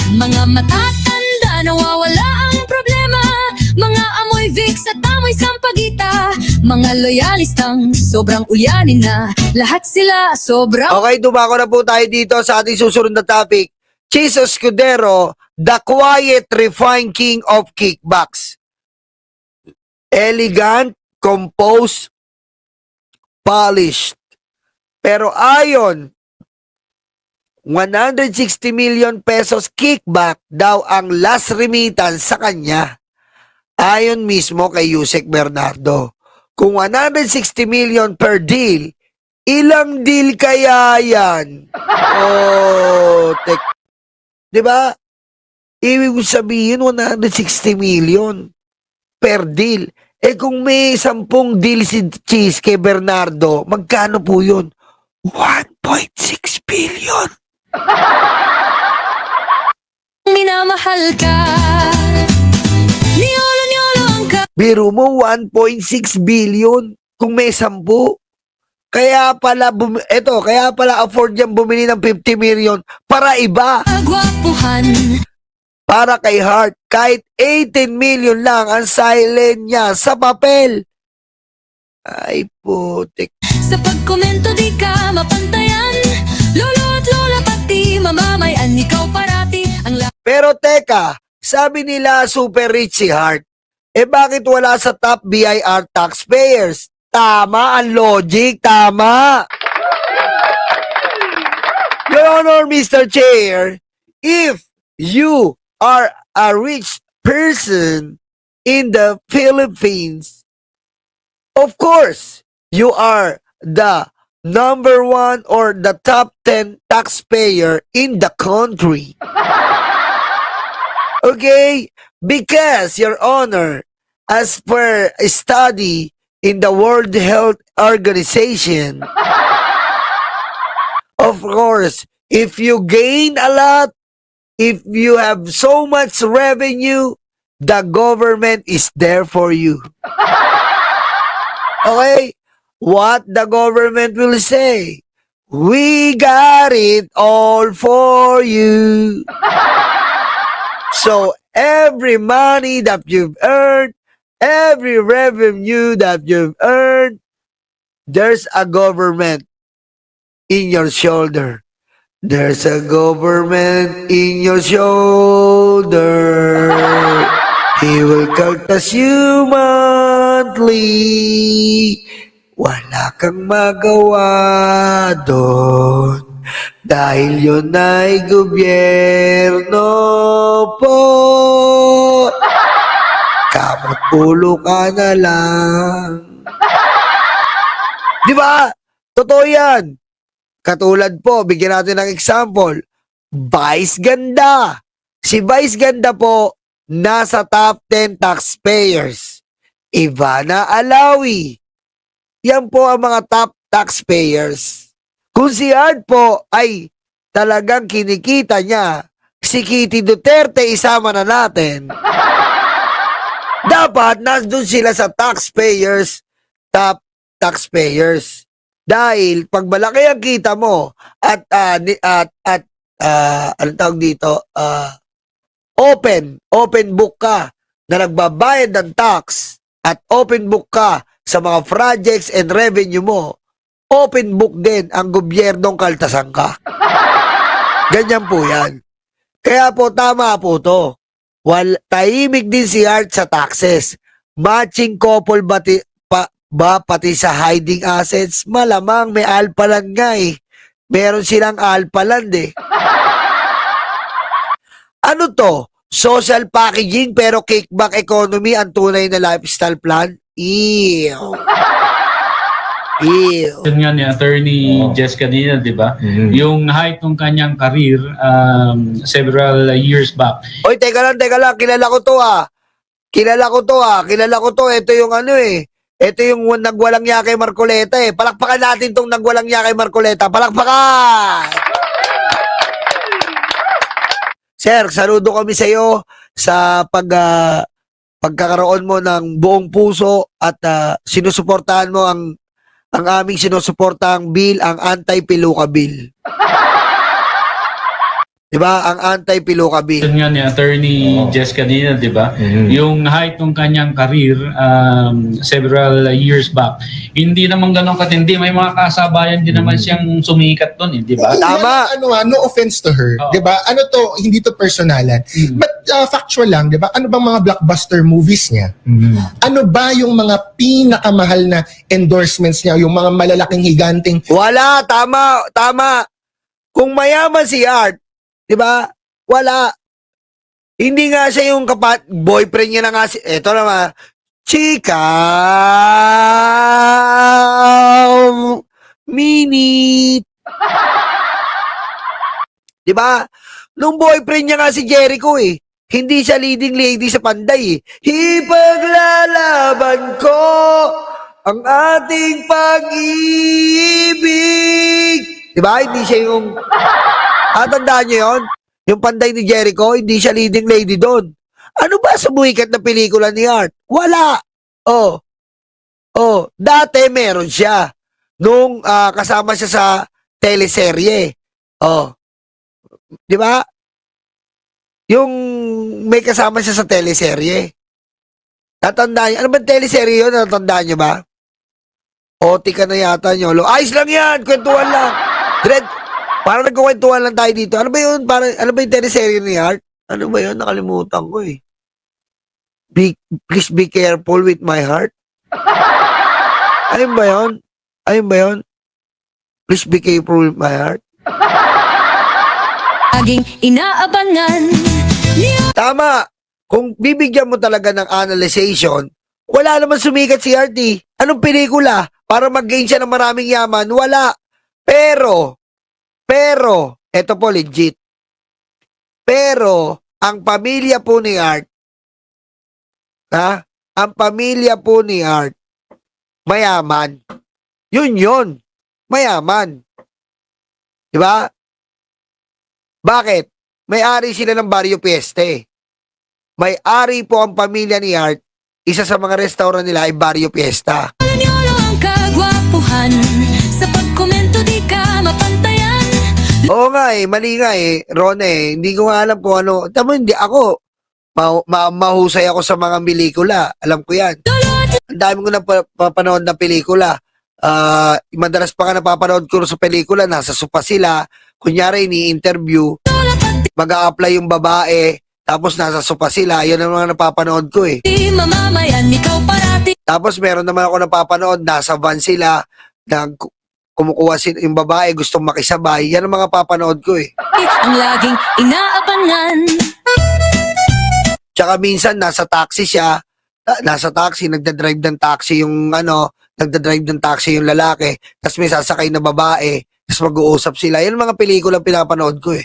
Mga matatanda, nawawala ang problema. Mga amoy Vicks at amoy Sampaguita. Mga loyalistang sobrang ulyanin na. Lahat sila sobrang... Okay, dumako na po tayo dito sa ating susunod na topic. Chis Escudero, the quiet, refined king of kickbacks. Elegant, composed, polished. Pero ayon, 160 million pesos kickback daw ang last remittance sa kanya. Ayon mismo kay Yusek Bernardo. Kung 160 million per deal, ilang deal kaya yan? Oh, di ba? Ibig sabihin 160 million per deal. Eh kung may 10 deal si Cheese kay Bernardo, magkano po yun? 1.6 billion. Minamahal ka. Niyolo-niyolo ang ka. Biro mo 1.6 billion kung may 10. Kaya pala, kaya pala afford niyang bumili ng 50 million para iba. Agwapuhan. Para kay Hart, kahit 18 million lang ang silent niya sa papel. Ay, putik. Sa pagkomento di ka mapantayan. Lolo at lola pati mamamayan. Ikaw parati ang Pero teka, sabi nila super rich si Hart. Eh bakit wala sa top BIR taxpayers? Tama ang logic, tama. Your Honor, Mr. Chair, if you are a rich person in the Philippines, of course, you are the number 1 or the top 10 taxpayer in the country. Okay? Because, Your Honor, as per a study in the World Health Organization, of course, if you gain a lot, if you have so much revenue, the government is there for you. Okay? What the government will say? We got it all for you. So, every money that you've earned, every revenue that you've earned, there's a government in your shoulder. There's a government in your shoulder. He will kaltas you monthly. Wala kang magawa doon. Dahil yun ay gobyerno po. Kamot ulo ka na lang. Di ba? Totoo yan. Katulad po, bigyan natin ng example. Vice Ganda. Si Vice Ganda po, nasa top 10 taxpayers. Ivana Alawi. Yan po ang mga top taxpayers. Kung si Hart po ay talagang kinikita niya, si Kitty Duterte isama na natin, dapat nandun sila sa taxpayers, top taxpayers. Dahil pag malaki ang kita mo at anong tawag dito, open book ka na nagbabayad ng tax at open book ka sa mga projects and revenue mo, open book din ang gobyernong kaltasan ka. Ganyan po yan. Kaya po tama po to. Tahimik din si Hart sa taxes. Matching couple pati sa hiding assets? Malamang may alpaland nga eh. Meron silang alpaland eh. Ano to? Social packaging pero kickback economy ang tunay na lifestyle plan? Ew. Ew. Yun nga ni Attorney Jess kanina, di ba? Yung height ng kanyang career several years back. Oy, teka lang. Kilala ko to ah. Kilala ko to. Ito yung ano eh. Ito yung nagwalang niya kay Marcoleta eh. Palakpakan natin tong nagwalang niya kay Marcoleta. Palakpakan! Sir, saludo kami sa iyo sa pagkakaroon mo ng buong puso at sinusuportahan mo ang aming sinusuportahang bill, ang anti-piluka bill. 'Di ba? Ang anti-Piluka Bill. Yun nga ni Attorney Jess kanina, di ba? Yung height ng kanyang career several years back, hindi naman ganun katindi. May mga kasabayan din naman siyang sumikat doon, di ba? Tama. No offense to her, Oo. 'di ba? Ano to, hindi to personalan. But factual lang, 'di ba? Ano bang mga blockbuster movies niya? Ano ba yung mga pinakamahal na endorsements niya, yung mga malalaking higanting Wala, tama, tama. Kung mayaman si Art, 'di ba? Wala. Hindi nga siya yung boyfriend niya na nga si eto na nga. Chika minute. 'Di ba? Nung boyfriend niya nga si Jericho hindi siya leading lady sa Panday Ipaglalaban ko ang ating pag-ibig. 'Di ba? Hindi siya yung tandaan niyo 'yon? Yung Panday ni Jericho, hindi siya leading lady doon. Ano ba sa buwikat na pelikula ni Art? Wala. Oh. Dati meron siya. Nung kasama siya sa teleserye. Oh. 'Di ba? Yung may kasama siya sa teleserye. Tatandaan niyo. Ano ba teleserye yun? Tatandaan niyo ba? Oti ka na yata niyo. Ayos lang yan. Kwentuhan lang. Parang nagkukwentuhan lang tayo dito. Ano ba yun? Ano ba yung teleserye ni Art? Ano ba yun? Nakalimutan ko Please be careful with my heart. Ayun ba yun? Please be careful with my heart. Laging inaabangan ni Tama. Kung bibigyan mo talaga ng analyzation, wala naman sumikat si Art Anong pelikula? Para mag-gain siya ng maraming yaman? Wala. Pero, eto po legit. Pero, ang pamilya po ni Art, mayaman. Yun. Mayaman. Diba? Bakit? May-ari sila ng Barrio Fieste. May-ari po ang pamilya ni Art. Isa sa mga restaurant nila ay Barrio Fiesta. Niolo ang kagwapuhan. Sa pagkomento di ka mapantayan. Oo nga mali nga Ron Hindi ko nga alam kung ano. Tama, hindi ako. Mahusay ako sa mga pelikula. Alam ko yan. Ang dami ko na papanood na pelikula. Madalas pa nga napapanood ko sa pelikula. Nasa sopa sila. Kunyari, ni-interview. Mag-a-apply yung babae. Tapos nasa sopa sila. Yun ang mga napapanood ko Di mamamayan, ikaw parati. Tapos meron naman ako napapanood. Nasa van sila. Kumukuha sila yung babae. Gustong makisabay. Yan ang mga papanood ko Ang laging inaabangan. Tsaka minsan nasa taxi siya, nagda-drive ng taxi yung lalaki, tapos may sasakay na babae, tapos mag-uusap sila. Yan ang mga pelikula pinapanood ko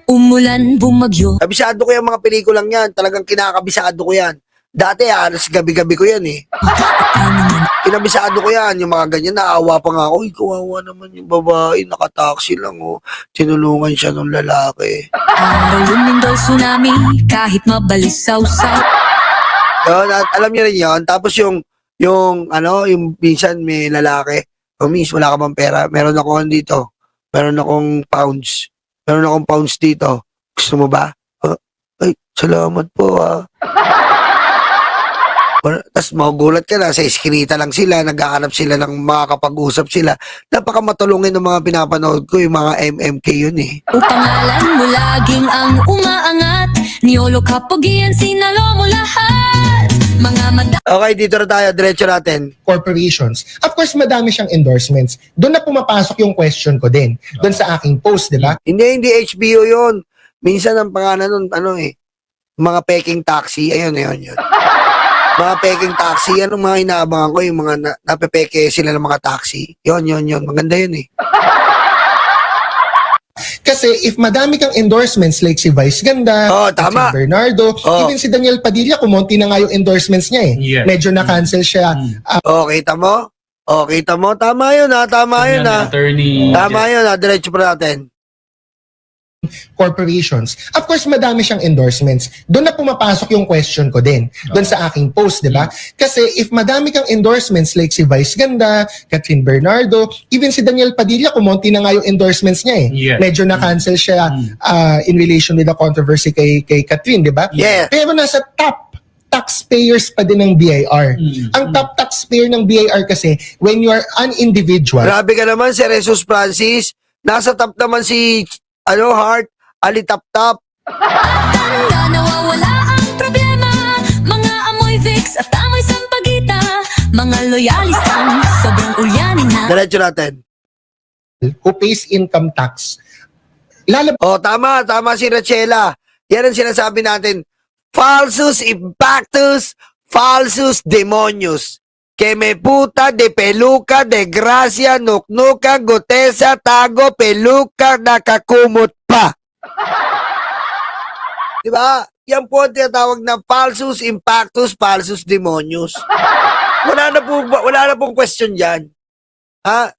Umulan, bumagyo. Kabisado ko yung mga pelikulang yan, talagang kinakabisado ko yan. Dati alas gabi-gabi ko yan Kinabisado ko yan, yung mga ganyan, naawa pa nga ako. Kawawa naman yung babae, nakataksi lang tinulungan siya ng lalaki. Araw lumindol tsunami, kahit mabalisaw-saw. Yun, at alam niyo rin yun. Tapos yung minsan may lalaki, miss, wala ka bang pera? Meron akong pounds dito. Gusto mo ba? Ay, salamat po Tapos magugulat ka na, sa iskinita lang sila, naghahanap sila ng makakapag-usap sila. Napakamatulungin ng mga pinapanood ko, yung mga MMK yun Pangalan mo laging ang umaangat. Niolo kapugian, sinalo mo lahat. Mga Okay, dito na tayo, diretso natin. corporations. Of course, madami siyang endorsements. Doon na pumapasok yung question ko din. Doon sa aking post, di ba? Hindi HBO yun. Minsan ang pangalan nun, mga peking taxi, ayun. Mga peking taxi, anong mga inaabangan ko, yung mga napepeke sila ng mga taxi. Yun. Maganda yun Kasi if madami kang endorsements like si Vice Ganda, tama. si Bernardo, Oh. even si Daniel Padilla, kumonti na nga yung endorsements niya Yeah. Medyo na-cancel siya. Kita mo? Kita mo? Tama yun Yun nga ni Attorney Tama yun diretso pa natin. corporations. Of course, madami siyang endorsements. Doon na pumapasok yung question ko din. Doon sa aking post, di ba? Kasi if madami kang endorsements like si Vice Ganda, Catherine Bernardo, even si Daniel Padilla, kumonti na nga yung endorsements niya eh. Yeah. Medyo na-cancel siya in relation with the controversy kay Catherine, di ba? Yeah. Pero nasa top taxpayers pa din ng BIR. Ang top taxpayer ng BIR kasi, when you are an individual, Grabe ka naman, Sir Jesus Francis. Nasa top naman si, Hart, Ali Tap-Tap. Tanda, nawawala ang problema. Mga amoy Vicks at amoy sampagita. Mga loyalistang sobrang ulyanin na. Diretso natin. who pays income tax, Oh, tama si Rachela. Yan ang sinasabi natin. Falsus impactus, falsus demonius. Que me puta de peluca, de gracia, nuknuka, gotesa, tago, peluca, nakakumot pa. Diba? Yan po ang tinatawag na falsus impactus, falsus demonius. Wala na pong question dyan. Ha?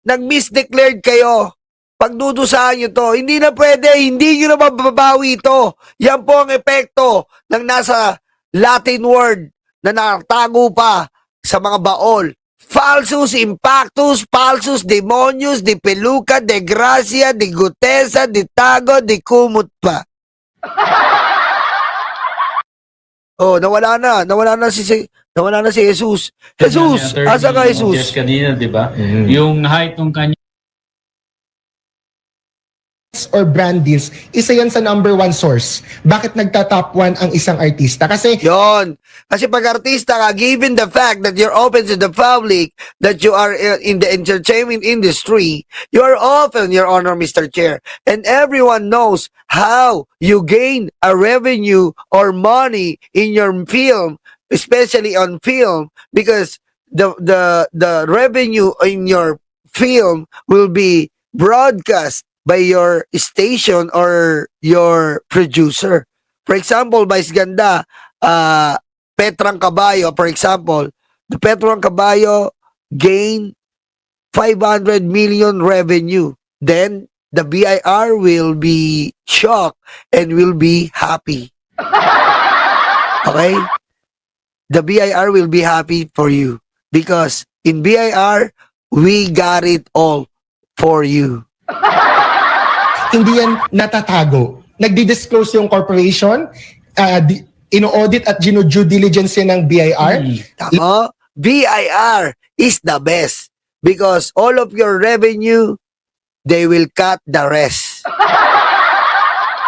Nag-misdeclared kayo. Pagdudusahan nyo to. Hindi na pwede. Hindi nyo na mababawi ito. Yan po ang epekto ng nasa Latin word na nakatago pa sa mga baol. Falsus impactus, falsus demonius, de peluca, de gracia, de gutesa, de tago, de kumut pa. Oh, nawala na si Jesus. Jesus, asa ka Jesus? Just kanina, di ba? Yung height ng kanya or brand deals, isa yan sa number one source. Bakit nagta-top 1 ang isang artista? Kasi Yon. Kasi pag artista ka, given the fact that you're open to the public, that you are in the entertainment industry, you are open, Your Honor, Mr. Chair. And everyone knows how you gain a revenue or money in your film, especially on film, because the revenue in your film will be broadcast by your station or your producer. For example, Vice Ganda, Petrang Caballo, for example, the Petrang Caballo gain 500 million revenue. Then, the BIR will be shocked and will be happy. Okay? The BIR will be happy for you because in BIR, we got it all for you. hindi yan natatago. Nagdi-disclose yung corporation, ino-audit at gino-due diligence yan ng BIR. Tama? BIR is the best because all of your revenue, they will cut the rest.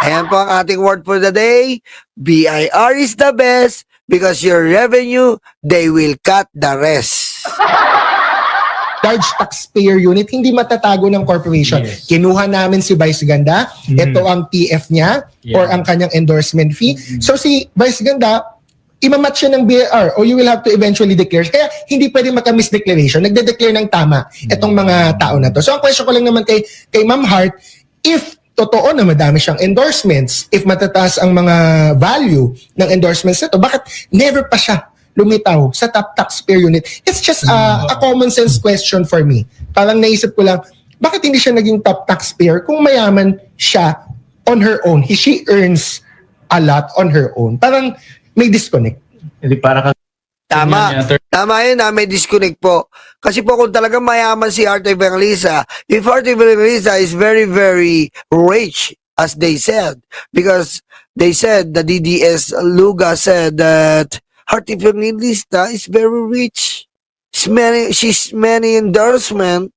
Ayan po ang ating word for the day. BIR is the best because your revenue, they will cut the rest. Large taxpayer unit, hindi matatago ng corporation. Yes. Kinuha namin si Vice Ganda, ito ang PF niya or ang kanyang endorsement fee. So si Vice Ganda, imamatch siya ng BIR or you will have to eventually declare. Kaya hindi pwede magka-misdeclaration. Nagde-declare ng tama itong mga tao na to. So ang question ko lang naman kay Ma'am Hart, if totoo na madami siyang endorsements, if matataas ang mga value ng endorsements nito, bakit never pa siya lumitaw sa top taxpayer unit? It's just a common sense question for me. Parang naisip ko lang, bakit hindi siya naging top taxpayer kung mayaman siya on her own? She earns a lot on her own. Parang may disconnect. hindi para ka Tama yun na may disconnect po. Kasi po kung talagang mayaman si Arte Evangelista, if Arte Evangelista is very, very rich, as they said, because they said, the DDS Luga said that Arte Evangelista is very rich. She's many endorsement.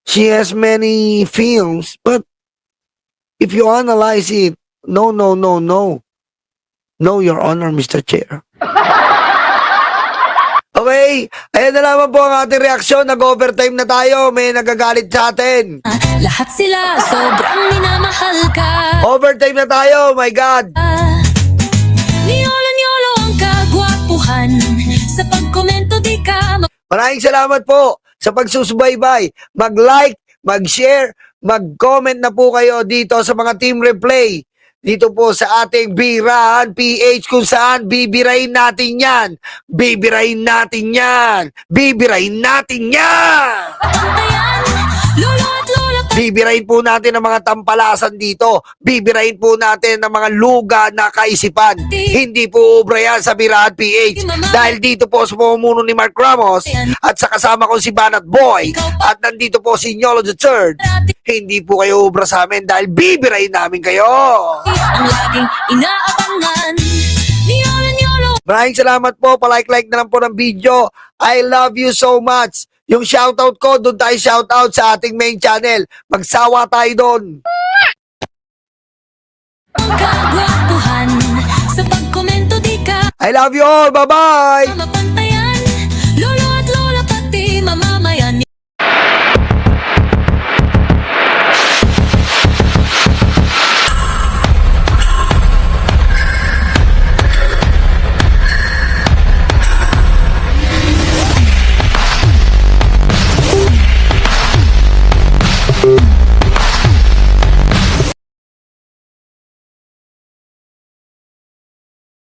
She has many films. But if you analyze it, no. No, Your Honor, Mr. Chair. Okay, ayan na naman po ang ating reaksyon. Nag-overtime na tayo. May nagagalit sa atin. Lahat sila sobrang minamahal ka. Overtime na tayo, my God. Niyolo ang kagwapuhan. Sa pagkomento di ka Maraming salamat po sa pagsusubaybay. Mag-like, mag-share, mag-comment na po kayo dito sa mga Team Replay. Dito po sa ating Birahan PH kung saan bibirahin natin yan. Bibirahin natin yan. Bibirahin natin yan. Ayan, lolo at lola Bibirahin po natin ang mga tampalasan dito. Bibirahin po natin ang mga luga na kaisipan. Hindi po ubra yan sa Birahan PH. Dahil dito po sa pamumuno ni Mark Ramos at sa kasama ko si Banat Boy at nandito po si Nyolo III. Hindi po kayo ubra sa amin dahil bibirahin namin kayo. Ang laging inaabangan ni Yolo. Maraming salamat po. Palike-like na lang po ng video. I love you so much. Yung shoutout ko, doon tayo shoutout sa ating main channel. Magsawa tayo doon. Kagwapuhan sa pagkomento di ka I love you all. Bye-bye. mapantay.